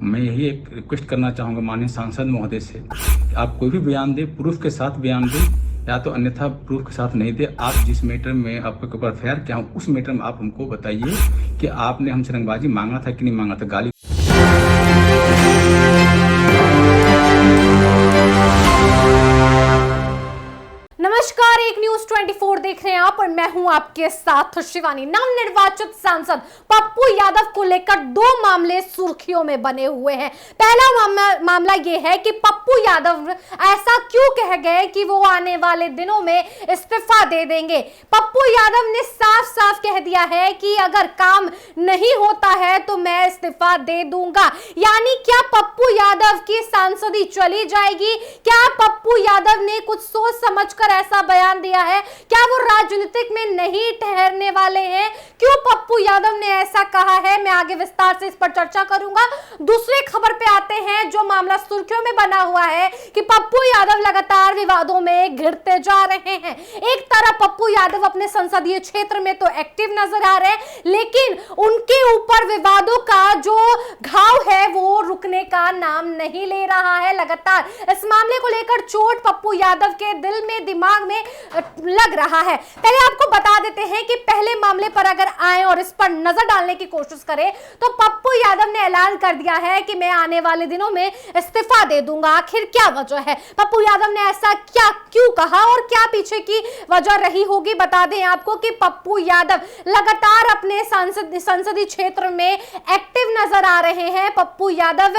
मैं यही एक रिक्वेस्ट करना चाहूँगा माननीय सांसद महोदय से कि आप कोई भी बयान दें, प्रूफ के साथ बयान दें, या तो अन्यथा प्रूफ के साथ नहीं दें। आप जिस मैटर में आपके ऊपर एफआईआर किया हूँ उस मैटर में आप हमको बताइए कि आपने हमसे रंगबाजी मांगा था कि नहीं मांगा था। गाली नमस्कार, एक न्यूज 24 देख रहे हैं आप और मैं हूं आपके साथ शिवानी। नवनिर्वाचित सांसद पप्पू यादव को लेकर दो मामले सुर्खियों में बने हुए हैं। पहला मामला यह है कि पप्पू यादव ऐसा क्यों कह गए कि वो आने वाले दिनों में इस्तीफा दे देंगे। पप्पू यादव ने साफ साफ कह दिया है कि अगर काम नहीं होता है तो मैं इस्तीफा दे दूंगा। यानी क्या पप्पू यादव की सांसदी चली जाएगी? क्या पप्पू यादव ने कुछ सोच समझकर ऐसा बयान दिया है? क्या वो राजनीतिक में नहीं ठहरने वाले हैं? क्यों पप्पू यादव ने ऐसा कहा है? मैं आगे विस्तार से इस पर चर्चा करूंगा। दूसरे खबर पे आते हैं जो मामला सुर्खियों में बना हुआ है कि पप्पू यादव लगातार विवादों में घिरते जा रहे हैं। एक तरफ पप्पू यादव अपने संसदीय क्षेत्र में तो एक्टिव नजर आ रहे हैं, लेकिन उनके ऊपर विवादों का जो घाव है वो रुकने का नाम नहीं ले रहा है। लगातार इस मामले को लेकर चोट पप्पू यादव के दिल में, दिमाग में लग रहा है। पहले आपको बता देते हैं कि पहले मामले पर अगर आए और इस पर नजर डालने की कोशिश करें तो पप्पू यादव ने ऐलान कर दिया है कि मैं आने वाले दिनों में इस्तीफा दे दूंगा। आखिर क्या वजह है? पप्पू यादव ने ऐसा क्यों कहा और क्या पीछे की वजह रही होगी? बता दें आपको कि पप्पू यादव लगातार अपने संसदीय क्षेत्र में एक्टिव नजर आ रहे हैं। पप्पू यादव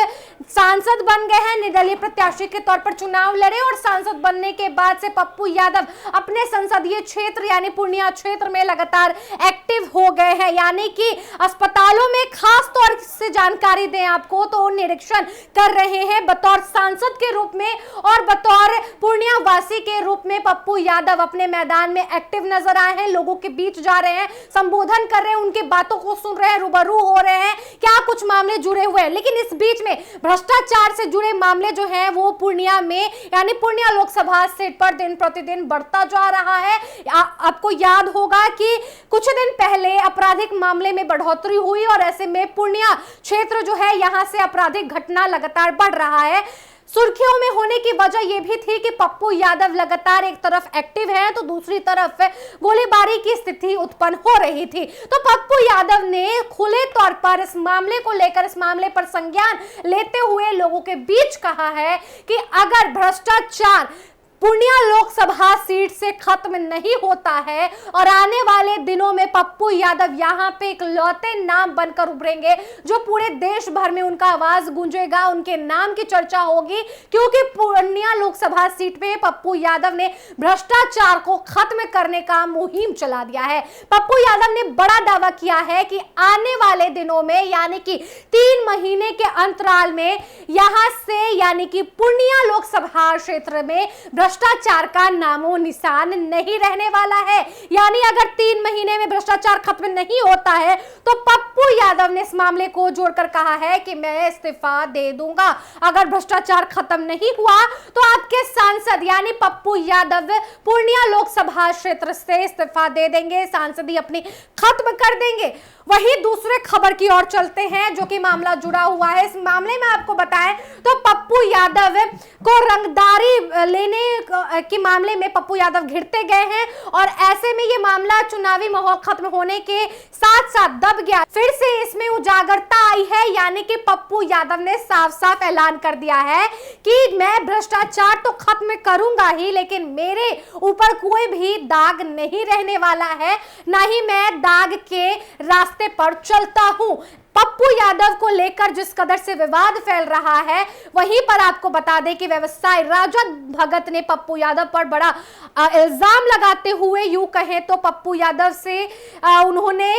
सांसद बन गए हैं, निर्दलीय प्रत्याशी के तौर पर चुनाव लड़े और सांसद बनने के बाद से पप्पू यादव अपने संसदीय क्षेत्र यानी पूर्णिया क्षेत्र में लगातार एक्टिव हो गए हैं। यानी कि अस्पतालों में खास तौर से जानकारी दें आपको तो निरीक्षण कर रहे हैं बतौर सांसद के रूप में और बतौर पूर्णिया वासी के रूप में पप्पू यादव अपने मैदान में एक्टिव नजर आए हैं। लोगों के बीच जा रहे हैं, संबोधन कर रहे हैं, उनकी बातों को सुन रहे हैं, रूबरू हो रहे हैं। क्या कुछ मामले जुड़े हुए हैं, लेकिन इस बीच में भ्रष्टाचार से जुड़े मामले जो हैं वो पूर्णिया में यानी पूर्णिया लोकसभा सीट पर दिन प्रतिदिन बढ़ता जा रहा है। आपको याद होगा कि कुछ दिन पहले आपराधिक मामले में बढ़ोतरी हुई और ऐसे में पूर्णिया क्षेत्र जो है यहां से आपराधिक घटना लगातार बढ़ रहा है। सुर्खियों में होने की वजह यह भी थी कि पप्पू यादव लगातार एक तरफ एक्टिव है तो दूसरी तरफ गोलीबारी की स्थिति उत्पन्न हो रही थी। तो पप्पू यादव ने खुले तौर पर इस मामले को लेकर, इस मामले पर संज्ञान लेते हुए लोगों के बीच कहा है कि अगर भ्रष्टाचार पूर्णिया लोकसभा सीट से खत्म नहीं होता है और आने वाले दिनों में पप्पू यादव यहां पे एक लौते नाम बनकर उभरेंगे जो पूरे देश भर में उनका आवाज गूंजेगा, उनके नाम की चर्चा होगी, क्योंकि पूर्णिया लोकसभा सीट पे पप्पू यादव ने भ्रष्टाचार को खत्म करने का मुहिम चला दिया है। पप्पू यादव ने बड़ा दावा किया है कि आने वाले दिनों में यानी कि 3 महीने के अंतराल में यहां से यानी कि पूर्णिया लोकसभा क्षेत्र में भ्रष्टाचार का नामो निशान नहीं रहने वाला है। यानी अगर 3 महीने में भ्रष्टाचार खत्म नहीं होता है तो पप्पू यादव ने इस मामले को जोड़कर कहा है कि मैं इस्तीफा दे दूंगा। अगर भ्रष्टाचार खत्म नहीं हुआ तो आपके सांसद यानी पप्पू यादव पूर्णिया लोकसभा क्षेत्र से इस्तीफा दे देंगे, सांसदी अपनी खत्म कर देंगे। वही दूसरे खबर की ओर चलते हैं जो कि मामला जुड़ा हुआ है। इस मामले में आपको बताएं तो पप्पू यादव को रंगदारी लेने के मामले में पप्पू यादव घिरते गए हैं और ऐसे में ये मामला चुनावी माहौल खत्म होने के साथ साथ दब गया। फिर से इसमें उजागरता आई है, यानी कि पप्पू यादव ने साफ साफ ऐलान कर दिया है कि मैं भ्रष्टाचार तो खत्म करूंगा ही, लेकिन मेरे ऊपर कोई भी दाग नहीं रहने वाला है, ना ही मैं दाग के रास्ते पर चलता हूं। पप्पू यादव को लेकर जिस कदर से विवाद फैल रहा है, वहीं पर आपको बता दें कि व्यवसायी राजा भगत ने पप्पू यादव पर बड़ा इल्जाम लगाते हुए यूं कहें तो पप्पू यादव से उन्होंने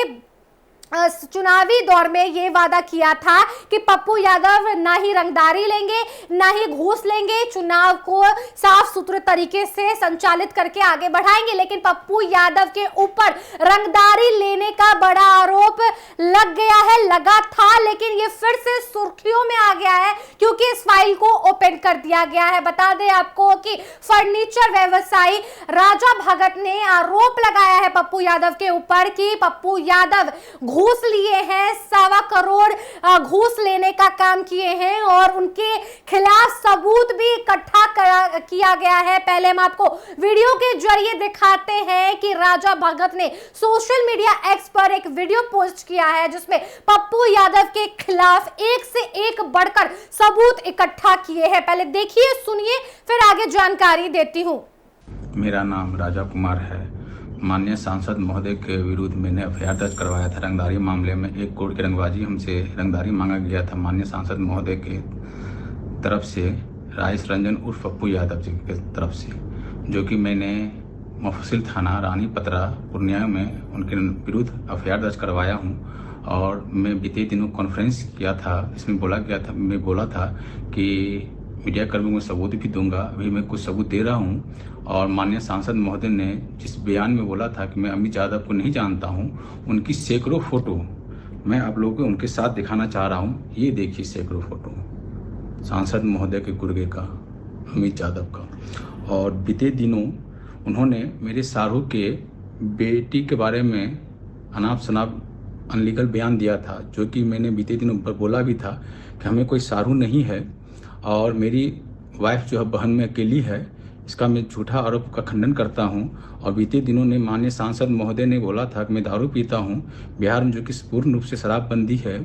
चुनावी दौर में यह वादा किया था कि पप्पू यादव ना ही रंगदारी लेंगे ना ही घूस लेंगे, चुनाव को साफ सुथरे तरीके से संचालित करके आगे बढ़ाएंगे। लेकिन पप्पू यादव के ऊपर रंगदारी लेने का बड़ा आरोप लग गया है, लगा था, लेकिन ये फिर से सुर्खियों में आ गया है क्योंकि इस फाइल को ओपन कर दिया गया है। बता दें आपको कि फर्नीचर व्यवसायी राजा भगत ने आरोप लगाया है पप्पू यादव के ऊपर कि पप्पू यादव घूस लिए हैं, 1.25 करोड़ घूस लेने का काम किए हैं और उनके खिलाफ सबूत भी इकट्ठा किया गया है। पहले हम आपको वीडियो के जरिए दिखाते हैं कि राजा भगत ने सोशल मीडिया एक्स पर एक वीडियो पोस्ट किया है जिसमें पप्पू यादव के खिलाफ एक से एक बढ़कर सबूत इकट्ठा किए हैं। पहले देखिए, सुनिए, फिर आगे जानकारी देती हूं। मेरा नाम राजा कुमार है। माननीय सांसद महोदय के विरुद्ध मैंने एफआईआर दर्ज करवाया था रंगदारी मामले में। 1 करोड़ की रंगबाजी हमसे रंगदारी मांगा गया था माननीय सांसद महोदय के तरफ से, राइस रंजन उर्फ पप्पू यादव जी की तरफ से, जो कि मैंने मुफस्सिल थाना रानी पतरा पूर्णिया में उनके विरुद्ध एफआईआर दर्ज करवाया हूं। और मैं बीते दिनों कॉन्फ्रेंस किया था, इसमें बोला था कि मीडिया कर्मियों को सबूत भी दूंगा। अभी मैं कुछ सबूत दे रहा हूं। और माननीय सांसद महोदय ने जिस बयान में बोला था कि मैं अमित यादव को नहीं जानता हूं, उनकी सैकड़ों फोटो मैं आप लोगों को उनके साथ दिखाना चाह रहा हूं। ये देखिए सैकड़ों फोटो सांसद महोदय के गुर्गे का, अमित यादव का। और बीते दिनों उन्होंने मेरे शाहरुख के बेटी के बारे में अनाप शनाप अनलीगल बयान दिया था, जो कि मैंने बीते दिनों पर बोला भी था कि हमें कोई शाहरुख नहीं है और मेरी वाइफ जो है बहन में अकेली है। इसका मैं झूठा आरोप का खंडन करता हूं। और बीते दिनों ने माननीय सांसद महोदय ने बोला था कि मैं दारू पीता हूं बिहार में, जो कि पूर्ण रूप से शराबबंदी है।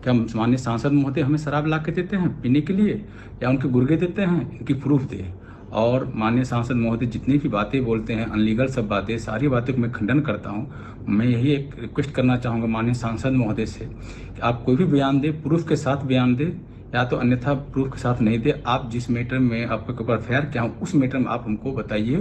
क्या माननीय सांसद महोदय हमें शराब ला के देते हैं पीने के लिए, या उनके गुर्गे देते हैं? इनकी प्रूफ दे। और माननीय सांसद महोदय जितनी भी बातें बोलते हैं अनलीगल सब बातें, सारी बातों को मैं खंडन करता हूं। मैं यही एक रिक्वेस्ट करना चाहूँगा माननीय सांसद महोदय से कि आप कोई भी बयान दें, प्रूफ के साथ बयान दें, या तो अन्यथा प्रूफ के साथ नहीं दे। आप जिस मैटर में आपके ऊपर एफआईआर किया हूँ उस मैटर में आप हमको बताइए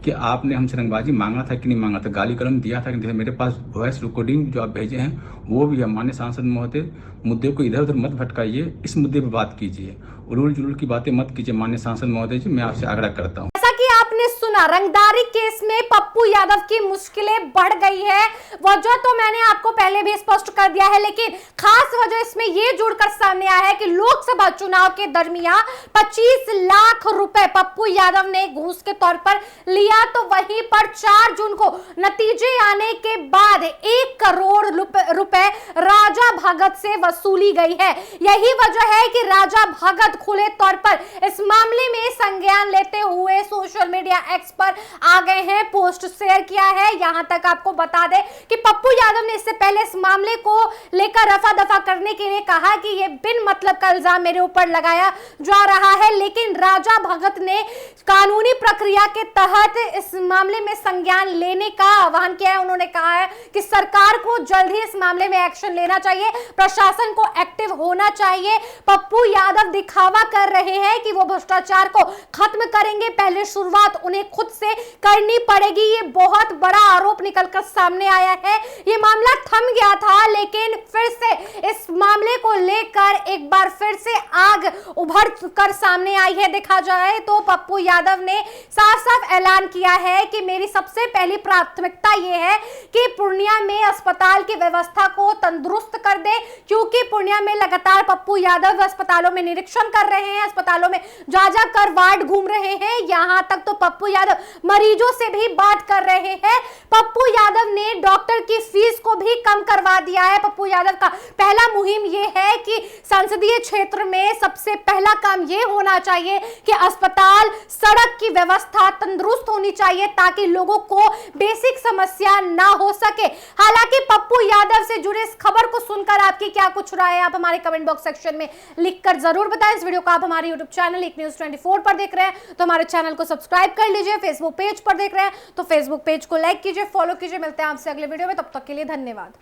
कि आपने हमसे रंगबाजी मांगा था कि नहीं मांगा था, गाली गलौज दिया था कि नहीं। मेरे पास वॉइस रिकॉर्डिंग जो आप भेजे हैं वो भी है। माननीय सांसद महोदय, मुद्दे को इधर उधर मत भटकाइए, इस मुद्दे पर बात कीजिए, उलूल जुलूल की बातें मत कीजिए। माननीय सांसद महोदय जी, मैं आपसे आग्रह करता हूँ। जैसा कि आपने सुना, रंगदारी केस में पप्पू यादव की मुश्किलें बढ़ गई है। वजह तो मैंने आपको पहले भी स्पष्ट कर दिया है, लेकिन खास वजह इसमें यह जुड़कर सामने आया है कि लोकसभा चुनाव के दरमियान 25 लाख रुपए पप्पू यादव ने घूस के तौर पर लिया। तो वहीं पर 4 जून को नतीजे आने के बाद 1 करोड़ रुपए राजा भगत से वसूली गई है। यही वजह है कि राजा भगत खुले तौर पर इस मामले में संज्ञान लेते हुए सोशल मीडिया एक्स पर आ गए हैं, पोस्ट शेयर किया है। यहां तक आपको बता दें कि पप्पू यादव ने इससे पहले इस मामले को लेकर रफा दफा करने के लिए कहा कि यह बिन मतलब का इल्जाम मेरे ऊपर लगाया जा रहा है, लेकिन राजा भगत ने कानूनी प्रक्रिया के तहत इस मामले में संज्ञान लेने का आह्वान किया है। उन्होंने कहा है कि सरकार को जल्द ही इस मामले में एक्शन लेना चाहिए, प्रशासन को एक्टिव होना चाहिए। पप्पू यादव दिखावा कर रहे हैं कि वो भ्रष्टाचार को खत्म करेंगे, पहले शुरुआत उन्हें खुद से करनी पड़ेगी। ये बहुत बड़ा आरोप निकलकर सामने आया है। ये मामला थम गया था, लेकिन फिर से इस मामले को लेकर एक बार फिर से आग उभर कर सामने आई है। देखा जाए तो पप्पू यादव ने साफ साफ ऐलान किया है कि मेरी सबसे पहली प्राथमिकता ये है कि पूर्णिया में अस्पताल की व्यवस्था को तंदुरुस्त कर दे, क्योंकि पूर्णिया में लगातार पप्पू यादव अस्पतालों में निरीक्षण कर रहे हैं, अस्पतालों में जा कर वार्ड घूम रहे हैं। यहां तक तो पप्पू यादव मरीजों से भी बात कर रहे हैं। पप्पू यादव ने डॉक्टर की फीस को भी कम करवा दिया है। पप्पू यादव का पहला मुहिम यह है कि संसदीय क्षेत्र में सबसे पहला काम यह होना चाहिए कि अस्पताल, सड़क की व्यवस्था तंदुरुस्त होनी चाहिए ताकि लोगों को बेसिक समस्या ना हो सके। हालांकि पप्पू यादव से जुड़े इस खबर को सुनकर आपकी क्या कुछ राय है, आप हमारे कमेंट बॉक्स सेक्शन में लिखकर जरूर बताएं। इस वीडियो को आप हमारे YouTube चैनल एक न्यूज़ 24 पर देख रहे हैं तो हमारे चैनल को सब्सक्राइब कर लीजिए। फेसबुक पेज पर देख रहे हैं तो फेसबुक पेज को लाइक कीजिए, फॉलो कीजिए। मिलते हैं आपसे अगले वीडियो में, तब तक के लिए धन्यवाद।